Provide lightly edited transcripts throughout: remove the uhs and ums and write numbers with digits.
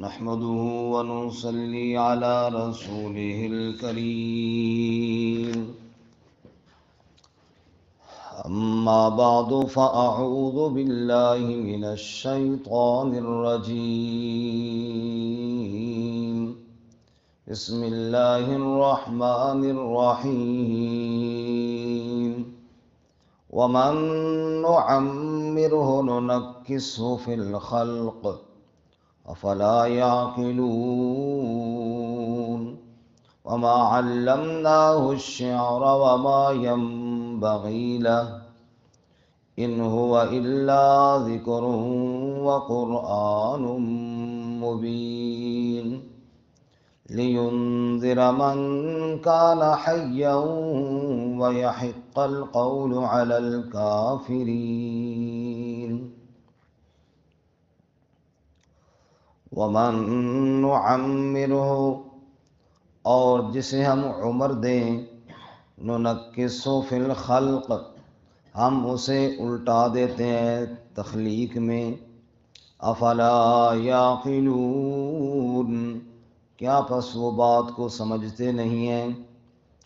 نحمده ونصلي على رسوله الكريم أما بعد فأعوذ بالله من الشيطان الرجيم بسم الله الرحمن الرحيم ومن نعمره ننكسه في الخلق أفلا يعقلون وما علمناه الشعر وما ينبغي له إن هو إلا ذكر وقرآن مبين لينذر من كان حيا ويحق القول على الكافرين ومن نعمره اور جسے ہم عمر دیں ننکسو فی الخلق ہم اسے الٹا دیتے ہیں تخلیق میں افلا یعقلون کیا پس وہ بات کو سمجھتے نہیں ہیں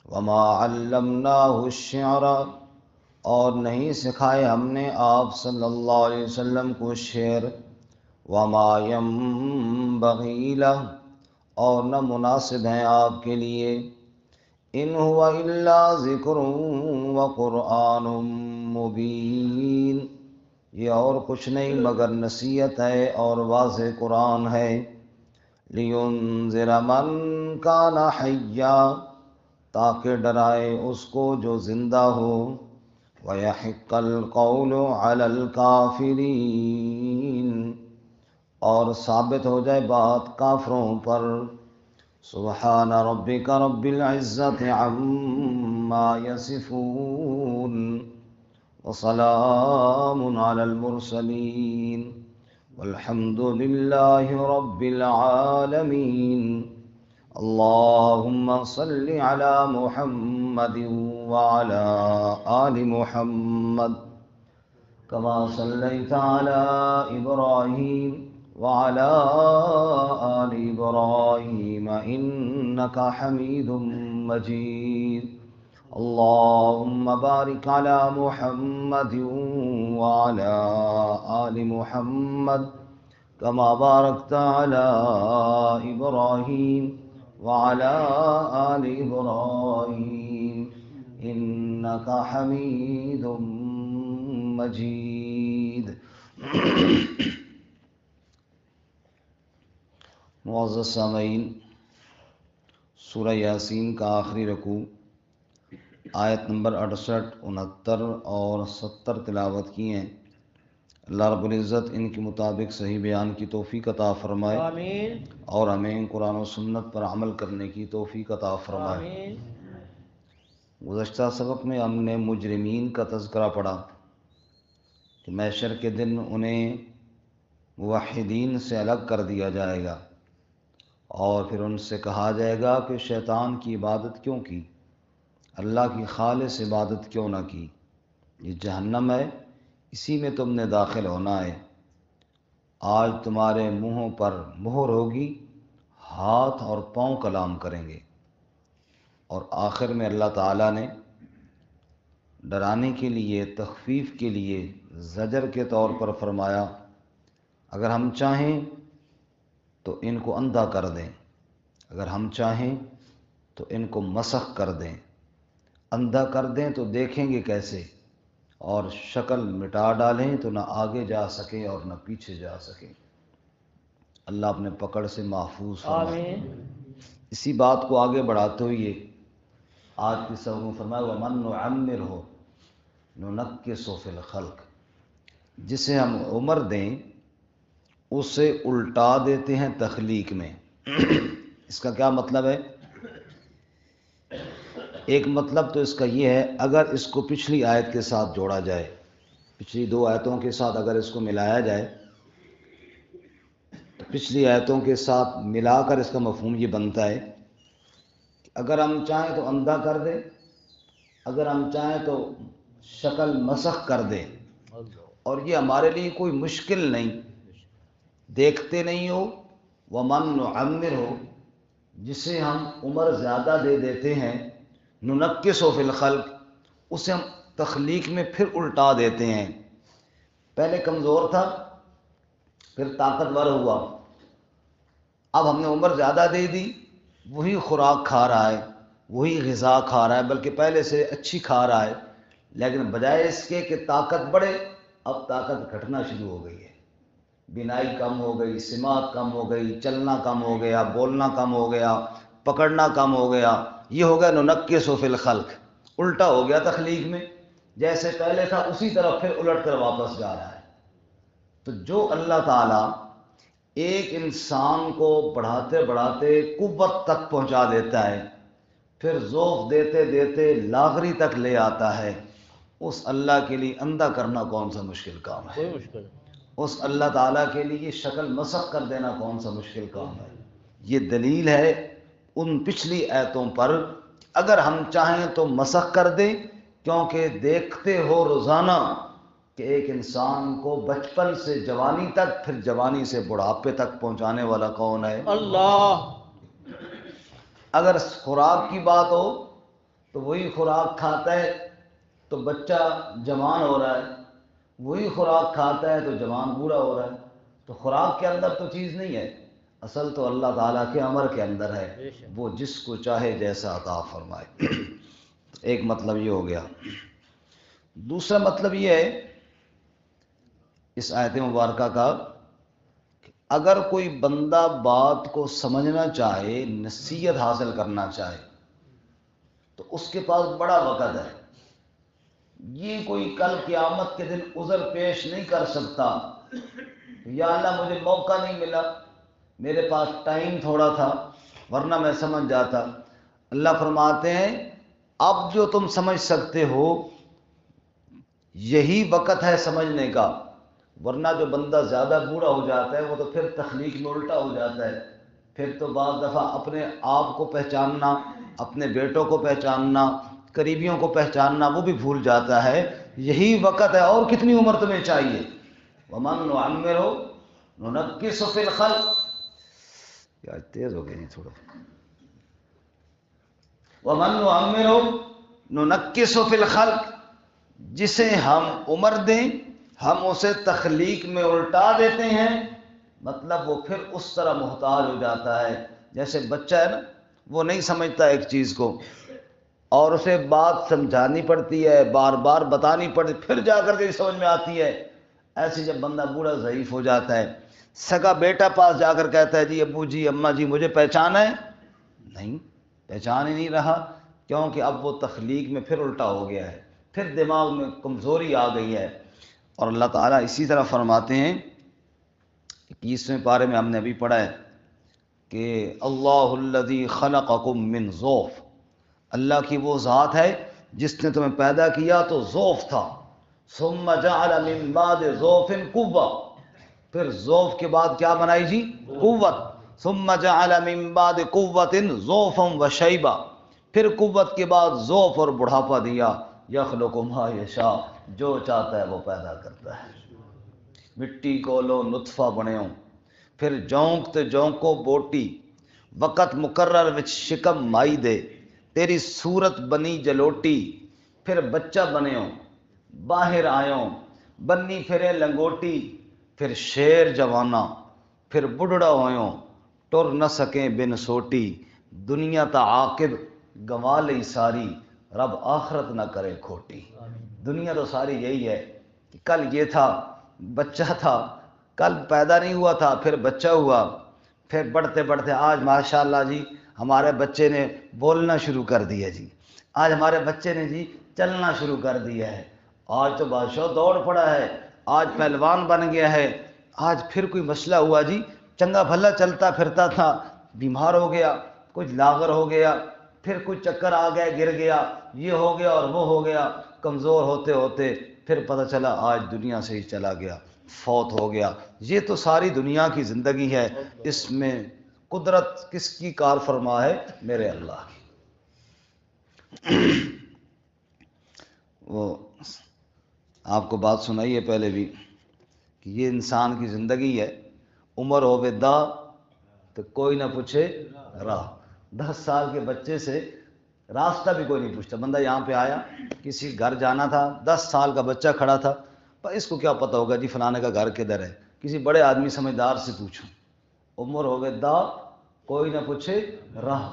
وما علمناہ الشعر اور نہیں سکھائے ہم نے آپ صلی اللہ علیہ وسلم کو شعر وما ينبغي له اور نہ مناسب ہیں آپ کے لیے ان هو الا ذکر وقرآن مبین یہ اور کچھ نہیں مگر نصیحت ہے اور واضح قرآن ہے لینذر من کان حیا تاکہ ڈرائے اس کو جو زندہ ہو ویحق القول علی الکافرین اور ثابت ہو جائے بات کافروں پر سبحان ربک رب العزت عما یصفون وسلام علی المرسلین والحمد للہ رب العالمین اللہم صل علی محمد وعلی آل محمد کما صلیت علی ابراہیم وعلى آل إبراهيم إنك حميد مجيد اللهم بارك على محمد وعلى آل محمد كما باركت على إبراهيم وعلى آل إبراهيم إنك حميد مجيد معزز سامعین، سورہ یاسین کا آخری رکوع آیت نمبر 68، 69 اور 70 تلاوت کی ہیں۔ اللہ رب العزت ان کے مطابق صحیح بیان کی توفیق عطا فرمائے، آمین، اور ہمیں قرآن و سنت پر عمل کرنے کی توفیق عطا فرمائے، آمین۔ گزشتہ سبق میں ہم نے مجرمین کا تذکرہ پڑھا کہ محشر کے دن انہیں موحدین سے الگ کر دیا جائے گا اور پھر ان سے کہا جائے گا کہ شیطان کی عبادت کیوں کی، اللہ کی خالص عبادت کیوں نہ کی، یہ جہنم ہے، اسی میں تم نے داخل ہونا ہے، آج تمہارے منہوں پر مہر ہوگی، ہاتھ اور پاؤں کلام کریں گے۔ اور آخر میں اللہ تعالیٰ نے ڈرانے کے لیے، تخفیف کے لیے، زجر کے طور پر فرمایا اگر ہم چاہیں تو ان کو اندھا کر دیں، اگر ہم چاہیں تو ان کو مسخ کر دیں، اندھا کر دیں تو دیکھیں گے کیسے، اور شکل مٹا ڈالیں تو نہ آگے جا سکے اور نہ پیچھے جا سکے۔ اللہ اپنے پکڑ سے محفوظ فرمائے۔ اسی بات کو آگے بڑھاتے ہوئے آج کی سبق میں فرمایا وَمَن نُعَمِّرْهُ نُنَكِّسُ فِي الْخَلْقِ، جسے ہم عمر دیں اسے الٹا دیتے ہیں تخلیق میں۔ اس کا کیا مطلب ہے؟ ایک مطلب تو اس کا یہ ہے، اگر اس کو پچھلی آیت کے ساتھ جوڑا جائے، پچھلی 2 آیتوں کے ساتھ اگر اس کو ملایا جائے تو پچھلی آیتوں کے ساتھ ملا کر اس کا مفہوم یہ بنتا ہے کہ اگر ہم چاہیں تو اندھا کر دیں، اگر ہم چاہیں تو شکل مسخ کر دیں، اور یہ ہمارے لیے کوئی مشکل نہیں، دیکھتے نہیں ہو ومن نعمر ہو، جسے ہم عمر زیادہ دے دیتے ہیں، ننکسو فی الخلق، اسے ہم تخلیق میں پھر الٹا دیتے ہیں۔ پہلے کمزور تھا، پھر طاقتور ہوا، اب ہم نے عمر زیادہ دے دی، وہی خوراک کھا رہا ہے، وہی غذا کھا رہا ہے، بلکہ پہلے سے اچھی کھا رہا ہے، لیکن بجائے اس کے کہ طاقت بڑھے، اب طاقت گھٹنا شروع ہو گئی ہے۔ بینائی کم ہو گئی، سماعت کم ہو گئی، چلنا کم ہو گیا، بولنا کم ہو گیا، پکڑنا کم ہو گیا۔ یہ ہو گیا ننکس فی الخلق، الٹا ہو گیا تخلیق میں، جیسے پہلے تھا اسی طرح پھر الٹ کر واپس جا رہا ہے۔ تو جو اللہ تعالیٰ ایک انسان کو بڑھاتے بڑھاتے قوت تک پہنچا دیتا ہے، پھر ذوق دیتے دیتے لاغری تک لے آتا ہے، اس اللہ کے لیے اندھا کرنا کون سا مشکل کام ہے؟ کوئی مشکل اس اللہ تعالیٰ کے لیے شکل مسخ کر دینا کون سا مشکل کام ہے؟ یہ دلیل ہے ان پچھلی آیتوں پر، اگر ہم چاہیں تو مسخ کر دیں، کیونکہ دیکھتے ہو روزانہ کہ ایک انسان کو بچپن سے جوانی تک، پھر جوانی سے بڑھاپے تک پہنچانے والا کون ہے؟ اللہ۔ اگر خوراک کی بات ہو تو وہی خوراک کھاتا ہے تو بچہ جوان ہو رہا ہے، وہی خوراک کھاتا ہے تو جوان بوڑھا ہو رہا ہے۔ تو خوراک کے اندر تو چیز نہیں ہے، اصل تو اللہ تعالیٰ کے امر کے اندر ہے، وہ جس کو چاہے جیسا عطا فرمائے۔ ایک مطلب یہ ہو گیا۔ دوسرا مطلب یہ ہے اس آیت مبارکہ کا، کہ اگر کوئی بندہ بات کو سمجھنا چاہے، نصیحت حاصل کرنا چاہے، تو اس کے پاس بڑا وقت ہے۔ یہ کوئی کل قیامت کے دن عذر پیش نہیں کر سکتا، یا اللہ مجھے موقع نہیں ملا، میرے پاس ٹائم تھوڑا تھا ورنہ میں سمجھ جاتا۔ اللہ فرماتے ہیں اب جو تم سمجھ سکتے ہو یہی وقت ہے سمجھنے کا، ورنہ جو بندہ زیادہ بوڑھا ہو جاتا ہے وہ تو پھر تخلیق میں الٹا ہو جاتا ہے، پھر تو بعض دفعہ اپنے آپ کو پہچاننا، اپنے بیٹوں کو پہچاننا، قریبیوں کو پہچاننا وہ بھی بھول جاتا ہے۔ یہی وقت ہے، اور کتنی عمر تمہیں چاہیے؟ وَمَن نُعَمِّرْهُ نُنَكِّسْهُ فِي الْخَلْقِ، آج تیز ہو گئی جی تھوڑا۔ وَمَن نُعَمِّرْهُ نُنَكِّسْهُ فِي الْخَلْقِ، جسے ہم عمر دیں ہم اسے تخلیق میں الٹا دیتے ہیں، مطلب وہ پھر اس طرح محتاج ہو جاتا ہے جیسے بچہ ہے نا، وہ نہیں سمجھتا ایک چیز کو اور اسے بات سمجھانی پڑتی ہے، بار بار بتانی پڑتی، پھر جا کر کے سمجھ میں آتی ہے۔ ایسے جب بندہ بوڑھا ضعیف ہو جاتا ہے، سگا بیٹا پاس جا کر کہتا ہے جی ابو جی اماں جی مجھے پہچانا ہے، نہیں پہچان ہی نہیں رہا، کیونکہ اب وہ تخلیق میں پھر الٹا ہو گیا ہے، پھر دماغ میں کمزوری آ گئی ہے۔ اور اللہ تعالیٰ اسی طرح فرماتے ہیں 21ویں پارے میں ہم نے ابھی پڑھا ہے کہ اللہ الذی خلقکم من ضعف، اللہ کی وہ ذات ہے جس نے تمہیں پیدا کیا تو ضعف تھا، ثم جعل من بعد ضعف قوة، پھر ضعف کے بعد کیا بنائی جی؟ قوت، ثم جعل من بعد قوة ضعفا وشیبا، پھر قوت کے بعد ضعف اور بڑھاپا دیا، یخلق ما یشاء، جو چاہتا ہے وہ پیدا کرتا ہے۔ مٹی کو لو نطفہ بنیو، پھر جونک تے جونکو بوٹی، وقت مقرر وچ شکم مائی دے، تیری صورت بنی جلوٹی، پھر بچہ بنیو، باہر آیوں، بنی پھرے لنگوٹی، پھر شیر جوانا، پھر بڑھڑا ہویوں، ٹر نہ سکیں بن سوٹی، دنیا تا عاقب گنوا لئی ساری، رب آخرت نہ کرے کھوٹی۔ دنیا تو ساری یہی ہے کہ کل یہ تھا، بچہ تھا، کل پیدا نہیں ہوا تھا، پھر بچہ ہوا، پھر بڑھتے بڑھتے آج ماشاءاللہ جی ہمارے بچے نے بولنا شروع کر دیا جی، آج ہمارے بچے نے جی چلنا شروع کر دیا ہے، آج تو بادشاہ دوڑ پڑا ہے، آج پہلوان بن گیا ہے، آج پھر کوئی مسئلہ ہوا جی، چنگا بھلا چلتا پھرتا تھا، بیمار ہو گیا، کچھ لاغر ہو گیا، پھر کچھ چکر آ گیا گر گیا، یہ ہو گیا اور وہ ہو گیا، کمزور ہوتے ہوتے پھر پتہ چلا آج دنیا سے ہی چلا گیا، فوت ہو گیا۔ یہ تو ساری دنیا کی زندگی ہے، اس میں قدرت کس کی کار فرما ہے؟ میرے اللہ کی۔ وہ آپ کو بات سنائی ہے پہلے بھی کہ یہ انسان کی زندگی ہے، عمر ہوے دا تو کوئی نہ پوچھے راہ. 10 سال کے بچے سے راستہ بھی کوئی نہیں پوچھتا. بندہ یہاں پہ آیا, کسی گھر جانا تھا, 10 سال کا بچہ کھڑا تھا, پر اس کو کیا پتہ ہوگا جی فلانے کا گھر کدھر ہے. کسی بڑے آدمی سمجھدار سے پوچھو. عمر ہوگئے 10, کوئی نہ پوچھے راہ.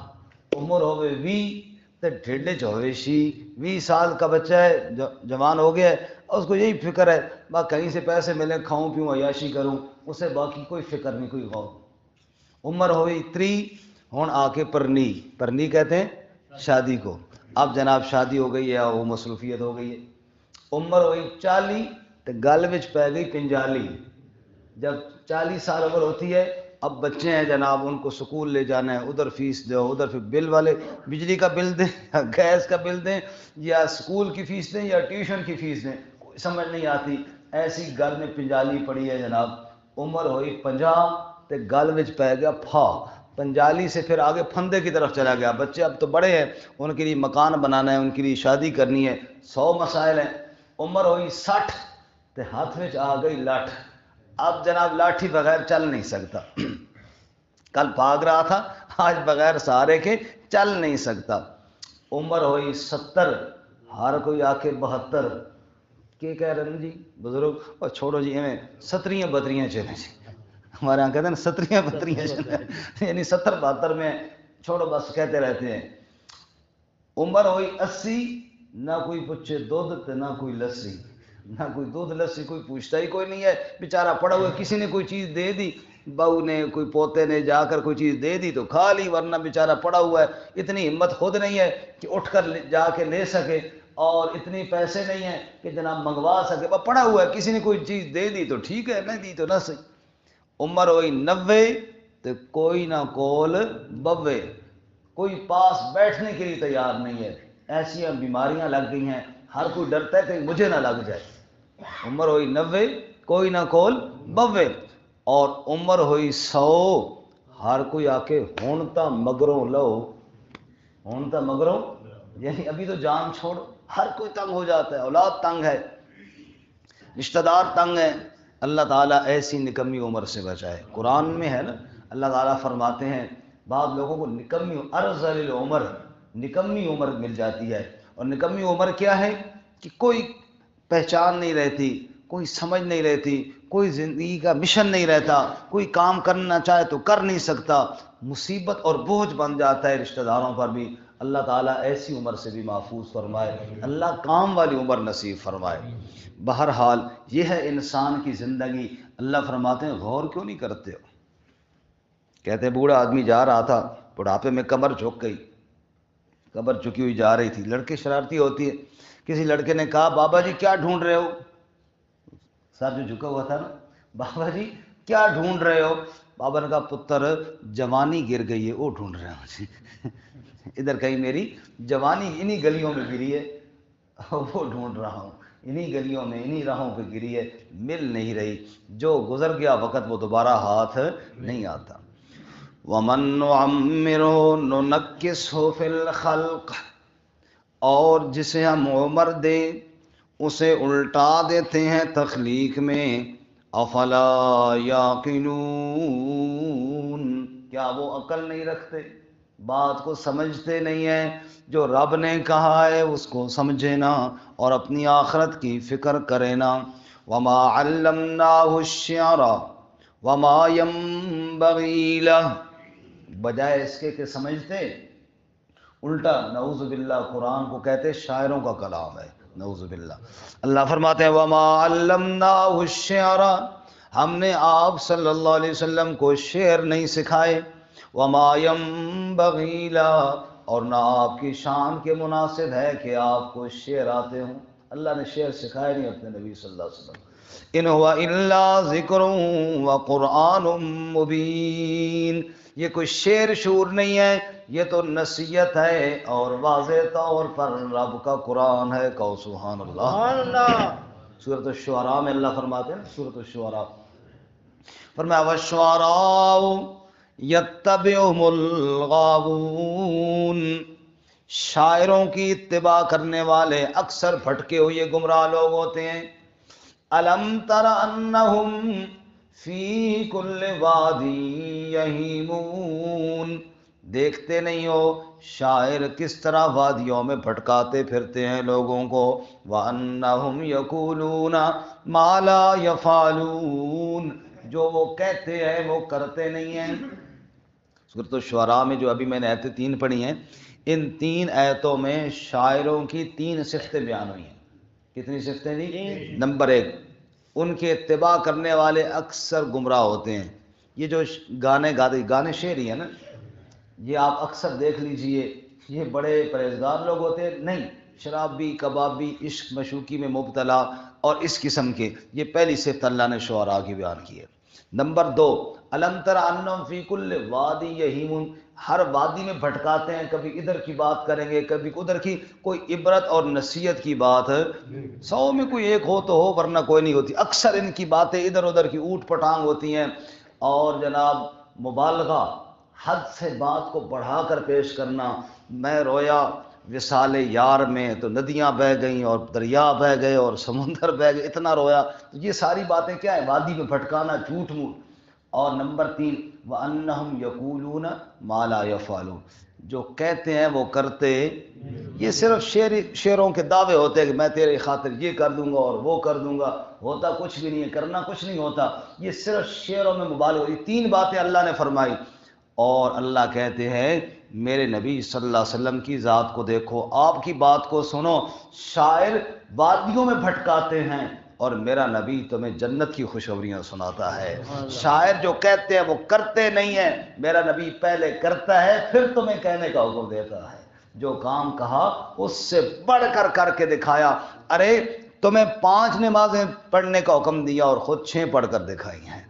عمر ہوگئے 20 تے ڈھیڈے چویشی. 20 سال کا بچہ ہے, جوان ہو گیا ہے, اور اس کو یہی فکر ہے بس کہیں سے پیسے ملیں, کھاؤں پیوں عیاشی کروں, اسے باقی کوئی فکر نہیں, کوئی غور. عمر ہوئی 30, ہون آ کے پرنی. پرنی کہتے ہیں شادی کو. اب جناب شادی ہو گئی ہے, وہ مصروفیت ہو گئی ہے. عمر ہوئی 40 تو گل وچ پی گئی پنجالی. جب 40 سال عمر ہوتی ہے, اب بچے ہیں جناب, ان کو سکول لے جانا ہے, ادھر فیس دو, ادھر پھر بل والے بجلی کا بل دیں یا گیس کا بل دیں یا سکول کی فیس دیں یا ٹیوشن کی فیس دیں, کوئی سمجھ نہیں آتی. ایسی گل میں پنجالی پڑی ہے جناب. عمر ہوئی 50 تے گل وچ پی گیا پھا. 45 سے پھر آگے پھندے کی طرف چلا گیا. بچے اب تو بڑے ہیں, ان کے لیے مکان بنانا ہے, ان کے لیے شادی کرنی ہے, 100 مسائل ہیں. عمر ہوئی 60 تے ہاتھ میں آ گئی لاٹھ. اب جناب لاٹھی بغیر چل نہیں سکتا. کل بھاگ رہا تھا, آج بغیر سہارے کے چل نہیں سکتا. عمر ہوئی 70, ہر کوئی آ کے 72. کیا کہہ رہے ہیں جی بزرگ, اور چھوڑو جی ہمیں 70 32 چلیں جی. ہمارے یہاں کہتے ہیں نا 70 32 چلیں, یعنی 70 72 میں چھوڑو بس کہتے رہتے ہیں. عمر ہوئی 80, نہ کوئی پوچھے دودھ نہ کوئی لسی. نہ کوئی دودھ لسی کوئی پوچھتا ہی کوئی نہیں ہے. بیچارہ پڑا ہوا, کسی نے کوئی چیز دے دی, بہو نے کوئی پوتے نے جا کر کوئی چیز دے دی تو کھا لی, ورنہ بیچارہ پڑا ہوا ہے. اتنی ہمت خود نہیں ہے کہ اٹھ کر جا کے لے سکے, اور اتنی پیسے نہیں ہیں کہ جناب منگوا سکے. بس پڑا ہوا ہے, کسی نے کوئی چیز دے دی تو ٹھیک ہے, نہیں دی تو نہ صحیح. عمر ہوئی 90 تو کوئی نہ کول بوے, کوئی پاس بیٹھنے کے لیے تیار نہیں ہے. ایسی بیماریاں لگ گئی ہیں, ہر کوئی ڈرتا ہے کہ مجھے نہ لگ جائے. عمر ہوئی 90, کوئی نہ کول بوے. اور عمر ہوئی 100, ہر کوئی آ کے ہونتا مگروں لو. ہونتا مگروں یعنی ابھی تو جان چھوڑو, ہر کوئی تنگ ہو جاتا ہے. اولاد تنگ ہے, رشتہ دار تنگ ہے. اللہ تعالیٰ ایسی نکمی عمر سے بچائے. قرآن میں ہے نا, اللہ تعالیٰ فرماتے ہیں بعض لوگوں کو نکمی ارذل العمر, نکمی عمر مل جاتی ہے. اور نکمی عمر کیا ہے کہ کوئی پہچان نہیں رہتی, کوئی سمجھ نہیں رہتی, کوئی زندگی کا مشن نہیں رہتا, کوئی کام کرنا چاہے تو کر نہیں سکتا, مصیبت اور بوجھ بن جاتا ہے رشتہ داروں پر بھی. اللہ تعالیٰ ایسی عمر سے بھی محفوظ فرمائے, اللہ کام والی عمر نصیب فرمائے. بہرحال یہ ہے انسان کی زندگی. اللہ فرماتے ہیں غور کیوں نہیں کرتے ہو. کہتے ہیں بوڑھا آدمی جا رہا تھا, بڑھاپے میں کمر جھک گئی, کمر جھکی ہوئی جا رہی تھی. لڑکے شرارتی ہوتی ہے, کسی لڑکے نے کہا بابا جی کیا ڈھونڈ رہے ہو. سر جو جھکا ہوا تھا نا, بابا جی کیا ڈھونڈ رہے ہو. بابا نے کہا پتر جوانی گر گئی ہے, وہ ڈھونڈ رہے ہوں جی. ادھر کہیں میری جوانی انہی گلیوں میں گری ہے, وہ ڈھونڈ رہا ہوں. انہی گلیوں میں انہی راہوں پہ گری ہے, مل نہیں رہی. جو گزر گیا وقت وہ دوبارہ ہاتھ نہیں آتا. وَمَن نُعَمِّرْهُ نُنَكِّسْهُ فِي الْخَلْقِ, اور جسے ہم عمر دیں اسے الٹا دیتے ہیں تخلیق میں. افلا یعقلون, کیا وہ عقل نہیں رکھتے, بات کو سمجھتے نہیں ہیں. جو رب نے کہا ہے اس کو سمجھے نا, اور اپنی آخرت کی فکر کرے نا. وما علمناہ الشعر وما ينبغی لہ, بجائے اس کے کہ سمجھتے, الٹا نعوذ باللہ قرآن کو کہتے شاعروں کا کلام ہے, نعوذ باللہ. اللہ فرماتے ہیں وما علمناہ الشعر, ہم نے آپ صلی اللہ علیہ وسلم کو شعر نہیں سکھائے. وما ينبغی لہ, اور نہ آپ کی شان کے مناسب ہے کہ آپ کو شعر آتے ہوں. اللہ نے شعر سکھائے نہیں اپنے نبی صلی اللہ علیہ وسلم. ان هو الا ذکر وقرآن مبین, یہ کوئی شعر شور نہیں ہے, یہ تو نصیحت ہے اور واضح طور پر رب کا قرآن ہے. کہو سبحان اللہ. سورۃ الشعراء میں اللہ فرماتے ہیں, سورۃ الشعراء فرمایا والشعراء یتبعہم الغاوون, شاعروں کی اتباع کرنے والے اکثر بھٹکے ہوئے گمراہ لوگ ہوتے ہیں. الم تر انہم فی کل وادی یہیمون، دیکھتے نہیں ہو شاعر کس طرح وادیوں میں بھٹکاتے پھرتے ہیں لوگوں کو، وَأَنَّهُمْ يَقُولُونَ مَا لَا يَفْعَلُونَ، جو وہ کہتے ہیں وہ کرتے نہیں ہیں۔ سورۃ الشعراء میں جو ابھی میں نے آیتیں 3 پڑھی ہیں، ان 3 آیتوں میں شاعروں کی 3 صفتیں بیان ہوئی ہیں۔ کتنی صفتیں جی؟ نمبر 1، ان کے اتباع کرنے والے اکثر گمراہ ہوتے ہیں۔ یہ جو گانے گاتے، گانے شعر ہی ہیں نا، یہ آپ اکثر دیکھ لیجئے، یہ بڑے پرہیزگار لوگ ہوتے ہیں نہیں، شرابی، کبابی، عشق مشوقی میں مبتلا اور اس قسم کے، یہ پہلی صفت اللہ نے شعراء کی بیان کی ہے۔ نمبر 2، الم تر انہم فی کل وادی یہیمون، ہر وادی میں بھٹکاتے ہیں، کبھی ادھر کی بات کریں گے کبھی ادھر کی، کوئی عبرت اور نصیحت کی بات 100 میں کوئی ایک ہو تو ہو ورنہ کوئی نہیں ہوتی، اکثر ان کی باتیں ادھر ادھر کی اوٹ پٹانگ ہوتی ہیں، اور جناب مبالغہ، حد سے بات کو بڑھا کر پیش کرنا۔ میں رویا وصال یار میں تو ندیاں بہہ گئیں اور دریا بہہ گئے اور سمندر بہہ گئے، اتنا رویا۔ تو یہ ساری باتیں کیا ہے؟ وادی میں بھٹکانا، جھوٹ موٹ۔ اور نمبر 3، وَأَنَّهُمْ يَقُولُونَ مَا لَا يَفْعَلُونَ، جو کہتے ہیں وہ کرتے، یہ صرف شعروں کے دعوے ہوتے ہیں کہ میں تیرے خاطر یہ کر دوں گا اور وہ کر دوں گا، ہوتا کچھ بھی نہیں ہے، کرنا کچھ نہیں ہوتا، یہ صرف شعروں میں مبالغہ۔ یہ 3 باتیں اللہ نے فرمائی، اور اللہ کہتے ہیں میرے نبی صلی اللہ علیہ وسلم کی ذات کو دیکھو، آپ کی بات کو سنو، شاعر وادیوں میں بھٹکاتے ہیں اور میرا نبی تمہیں جنت کی خوشخبریاں سناتا ہے۔ شاعر جو کہتے ہیں وہ کرتے نہیں ہیں، میرا نبی پہلے کرتا ہے پھر تمہیں کہنے کا حکم دیتا ہے۔ جو کام کہا اس سے بڑھ کر کے دکھایا۔ ارے تمہیں 5 نمازیں پڑھنے کا حکم دیا اور خود 6 پڑھ کر دکھائی ہیں۔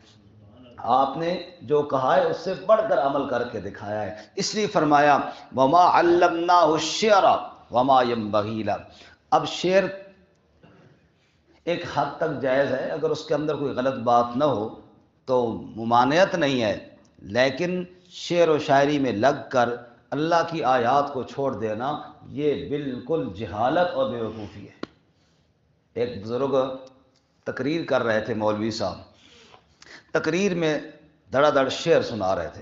آپ نے جو کہا ہے اس سے بڑھ کر عمل کر کے دکھایا ہے، اس لیے فرمایا وَمَا عَلَّمْنَاهُ الشِّعْرَ وَمَا يَنبَغِي لَهُ۔ اب شعر ایک حد تک جائز ہے، اگر اس کے اندر کوئی غلط بات نہ ہو تو ممانعت نہیں ہے، لیکن شعر و شاعری میں لگ کر اللہ کی آیات کو چھوڑ دینا یہ بالکل جہالت اور بیوقوفی ہے۔ ایک بزرگ تقریر کر رہے تھے، مولوی صاحب تقریر میں دھڑا دھڑ شعر سنا رہے تھے۔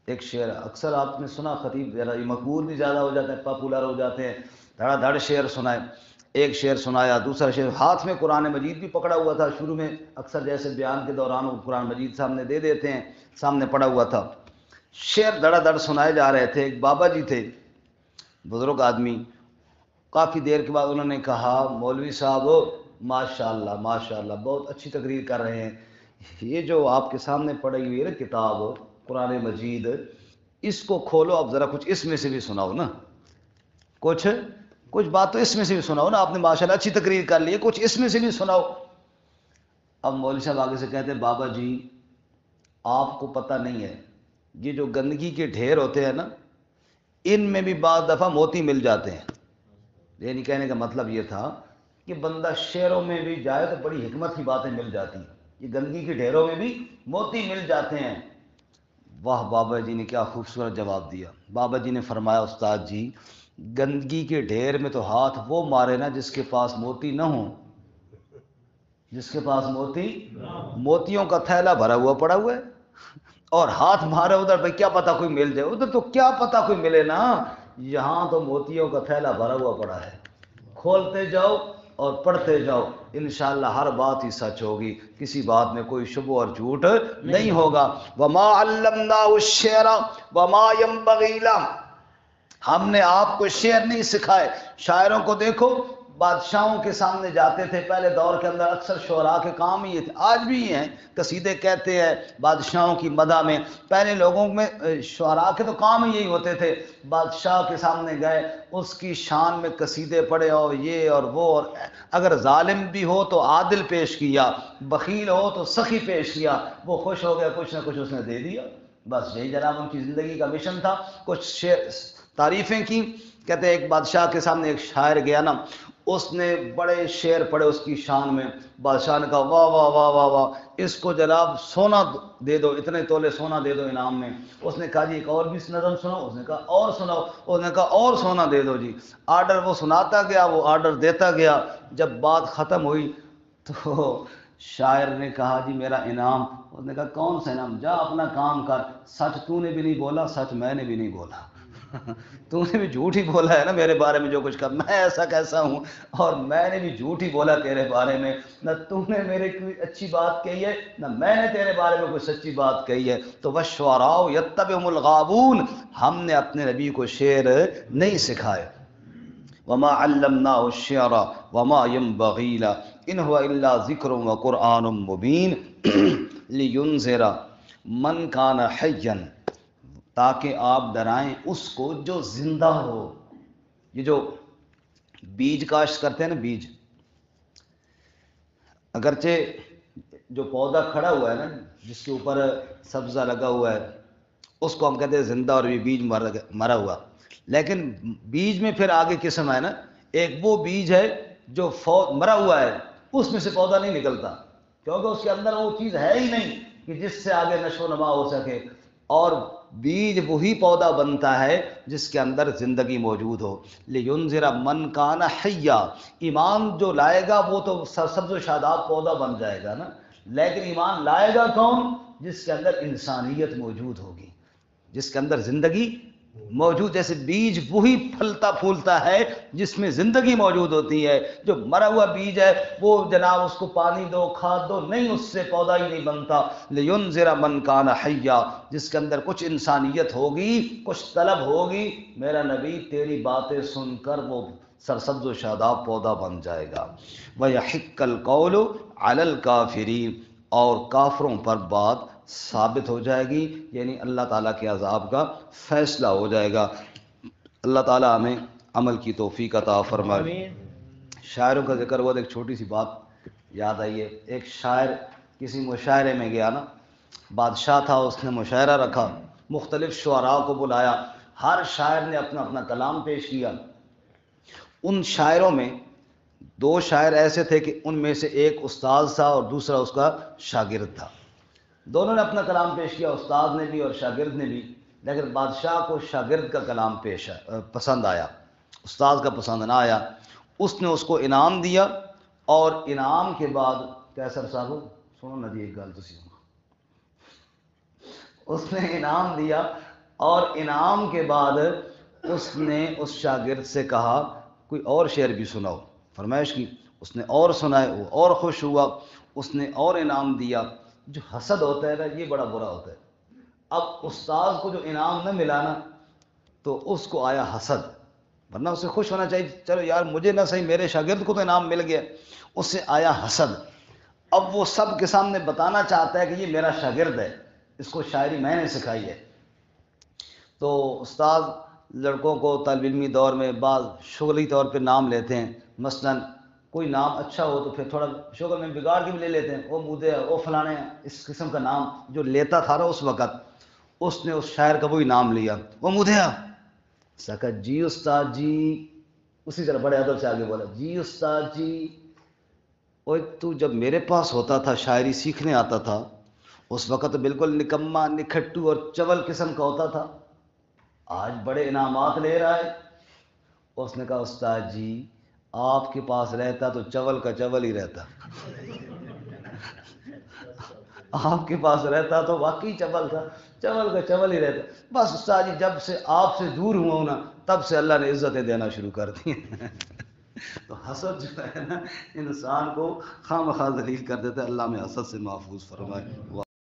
ایک شعر اکثر آپ نے سنا، خطیب ذرا مقبول بھی زیادہ ہو جاتے ہیں، پاپولر ہو جاتے ہیں، دھڑا دھڑ شعر سنائے۔ ایک شعر سنایا، دوسرا شعر، ہاتھ میں قرآن مجید بھی پکڑا ہوا تھا، شروع میں اکثر جیسے بیان کے دوران وہ قرآن مجید سامنے دے دیتے ہیں، سامنے پڑا ہوا تھا، شعر دھڑا دھڑ سنائے جا رہے تھے۔ ایک بابا جی تھے، بزرگ آدمی، کافی دیر کے بعد انہوں نے کہا مولوی صاحب ماشاءاللہ ماشاءاللہ بہت اچھی تقریر کر رہے ہیں، یہ جو آپ کے سامنے پڑی ہوئی ہے نا کتاب قرآن مجید، اس کو کھولو، اب ذرا کچھ اس میں سے بھی سناؤ نا، کچھ بات تو اس میں سے بھی سناؤ نا، آپ نے ماشاءاللہ اچھی تقریر کر لی ہے، کچھ اس میں سے بھی سناؤ۔ اب مولوی صاحب آگے سے کہتے ہیں بابا جی آپ کو پتہ نہیں ہے، یہ جو گندگی کے ڈھیر ہوتے ہیں نا، ان میں بھی بعض دفعہ موتی مل جاتے ہیں۔ یعنی کہنے کا مطلب یہ تھا کہ بندہ شعروں میں بھی جائے تو بڑی حکمت کی باتیں مل جاتی ہیں، یہ گندگی کے ڈھیروں میں بھی موتی مل جاتے ہیں۔ واہ، بابا جی نے کیا خوبصورت جواب دیا۔ بابا جی نے فرمایا استاد جی گندگی کے ڈھیر میں تو ہاتھ وہ مارے نا جس کے پاس موتی نہ ہو، جس کے پاس موتیوں کا تھیلا بھرا ہوا پڑا ہوا ہے، اور ہاتھ مارے ادھر، بھائی کیا پتا کوئی مل جائے ادھر، تو کیا پتا کوئی ملے نا، یہاں تو موتیوں کا تھیلا بھرا ہوا پڑا ہے، کھولتے جاؤ اور پڑھتے جاؤ، انشاءاللہ ہر بات ہی سچ ہوگی، کسی بات میں کوئی شبہ اور جھوٹ نہیں ہوگا۔ وَمَا عَلَّمْنَاهُ الشِّعْرَ وَمَا يَنبَغِي لَهُ، ہم نے آپ کو شعر نہیں سکھائے۔ شاعروں کو دیکھو، بادشاہوں کے سامنے جاتے تھے، پہلے دور کے اندر اکثر شعراء کے کام ہی یہ تھے، آج بھی ہیں، قصیدے کہتے ہیں بادشاہوں کی مدح میں، پہلے لوگوں میں شعراء کے تو کام ہی یہی ہوتے تھے، بادشاہ کے سامنے گئے، اس کی شان میں قصیدے پڑھے اور یہ اور وہ، اور اگر ظالم بھی ہو تو عادل پیش کیا، بخیل ہو تو سخی پیش کیا، وہ خوش ہو گیا، کچھ نہ کچھ اس نے دے دیا، بس یہی جناب ان کی زندگی کا مشن تھا۔ کچھ تعریفیں کی، کہتے ہیں ایک بادشاہ کے سامنے ایک شاعر گیا نا، اس نے بڑے شعر پڑھے اس کی شان میں، بادشاہ نے کہا واہ واہ واہ واہ واہ، اس کو جناب سونا دے دو، اتنے تولے سونا دے دو انعام میں۔ اس نے کہا جی ایک اور بھی نظم سناؤ، اس نے کہا اور سناؤ، اس نے کہا اور سونا دے دو جی۔ آرڈر وہ سناتا گیا، وہ آرڈر دیتا گیا، جب بات ختم ہوئی تو شاعر نے کہا جی میرا انعام، اس نے کہا کون سا انعام، جا اپنا کام کر، سچ تو نے بھی نہیں بولا، سچ میں نے بھی نہیں بولا تو نے بھی جھوٹ ہی بولا ہے نا میرے بارے میں جو کچھ کہا، میں ایسا کیسا ہوں، اور میں نے بھی جھوٹ ہی بولا تیرے بارے میں، نہ تو نے میرے کوئی اچھی بات کہی ہے نہ میں نے تیرے بارے میں کوئی سچی بات کہی ہے۔ تو وَالشُّعَرَاءُ يَتَّبِعُهُمُ الْغَاوُونَ، ہم نے اپنے نبی کو شعر نہیں سکھائے، وما علمناه الشعر وما ينبغي له ان هو الا ذکر وقرآن مبین لینذر من کان حیا، تاکہ آپ ڈرائیں اس کو جو زندہ ہو۔ یہ جو بیج کاشت کرتے ہیں نا، بیج، اگرچہ جو پودا کھڑا ہوا ہے نا جس کے اوپر سبزہ لگا ہوا ہے اس کو ہم کہتے ہیں زندہ، اور یہ بیج مرا ہوا، لیکن بیج میں پھر آگے قسم ہے نا، ایک وہ بیج ہے جو مرا ہوا ہے، اس میں سے پودا نہیں نکلتا، کیونکہ اس کے اندر وہ چیز ہے ہی نہیں کہ جس سے آگے نشو و نما ہو سکے، اور بیج وہی پودا بنتا ہے جس کے اندر زندگی موجود ہو۔ لینذر من کان حیا، ایمان جو لائے گا وہ تو سبز و شاداب پودا بن جائے گا نا، لیکن ایمان لائے گا کون؟ جس کے اندر انسانیت موجود ہوگی، جس کے اندر زندگی موجود، جیسے بیج وہی پھلتا پھولتا ہے جس میں زندگی موجود ہوتی ہے، جو مرا ہوا بیج ہے وہ جناب اس کو پانی دو کھاد دو نہیں، اس سے پودا ہی نہیں بنتا۔ لینذر من کان حیا، جس کے اندر کچھ انسانیت ہوگی، کچھ طلب ہوگی، میرا نبی تیری باتیں سن کر وہ سرسبز و شاداب پودا بن جائے گا۔ وَيَحِقَّ الْقَوْلُ عَلَى الْكَافِرِينَ، اور کافروں پر بات ثابت ہو جائے گی، یعنی اللہ تعالیٰ کے عذاب کا فیصلہ ہو جائے گا۔ اللہ تعالیٰ ہمیں عمل کی توفیق عطا فرمائے۔ شاعروں کا ذکر ہوا تو ایک چھوٹی سی بات یاد آئی ہے۔ ایک شاعر کسی مشاعرے میں گیا نا، بادشاہ تھا، اس نے مشاعرہ رکھا، مختلف شعراء کو بلایا، ہر شاعر نے اپنا اپنا کلام پیش کیا۔ ان شاعروں میں دو شاعر ایسے تھے کہ ان میں سے ایک استاد تھا اور دوسرا اس کا شاگرد تھا، دونوں نے اپنا کلام پیش کیا، استاد نے بھی اور شاگرد نے بھی، لیکن بادشاہ کو شاگرد کا کلام پسند آیا، استاد کا پسند نہ آیا۔ اس نے اس کو انعام دیا، اور انعام کے بعد کیسر صاحب سنو نا جی ایک گل تسی، اس نے انعام دیا، اور انعام کے بعد اس نے اس شاگرد سے کہا کوئی اور شعر بھی سناؤ، فرمائش کی، اس نے اور سنائے، وہ اور خوش ہوا، اس نے اور انعام دیا۔ جو حسد ہوتا ہے نا یہ بڑا برا ہوتا ہے۔ اب استاد کو جو انعام نہ ملا نا تو اس کو آیا حسد، ورنہ اسے خوش ہونا چاہیے، چلو یار مجھے نہ صحیح میرے شاگرد کو تو انعام مل گیا، اس سے آیا حسد۔ اب وہ سب کے سامنے بتانا چاہتا ہے کہ یہ میرا شاگرد ہے، اس کو شاعری میں نے سکھائی ہے۔ تو استاد لڑکوں کو طالب علمی دور میں بعض شغلی طور پہ نام لیتے ہیں، مثلا کوئی نام اچھا ہو تو پھر تھوڑا شغل میں بگاڑ کے بھی لے لیتے ہیں، وہ مودے وہ فلانے، اس قسم کا نام جو لیتا تھا نا اس وقت، اس نے اس شاعر کا وہی نام لیا، وہ مودیا سکا جی استاد جی، اسی طرح بڑے ادب سے آگے بولا جی استاد جی، اوے تو جب میرے پاس ہوتا تھا شاعری سیکھنے آتا تھا اس وقت بالکل نکما نکھٹو اور چول قسم کا ہوتا تھا، آج بڑے انعامات لے رہا ہے۔ اس نے کہا استاد جی آپ کے پاس رہتا تو چول کا چول ہی رہتا، آپ کے پاس رہتا تو واقعی چول تھا، چول کا چول ہی رہتا، بس استاد جی جب سے آپ سے دور ہوا ہوں نا تب سے اللہ نے عزتیں دینا شروع کر دی تو حسد جو ہے نا انسان کو خواہ مخواہ ذلیل کر دیتا ہے، اللہ میں حسد سے محفوظ فرمائے۔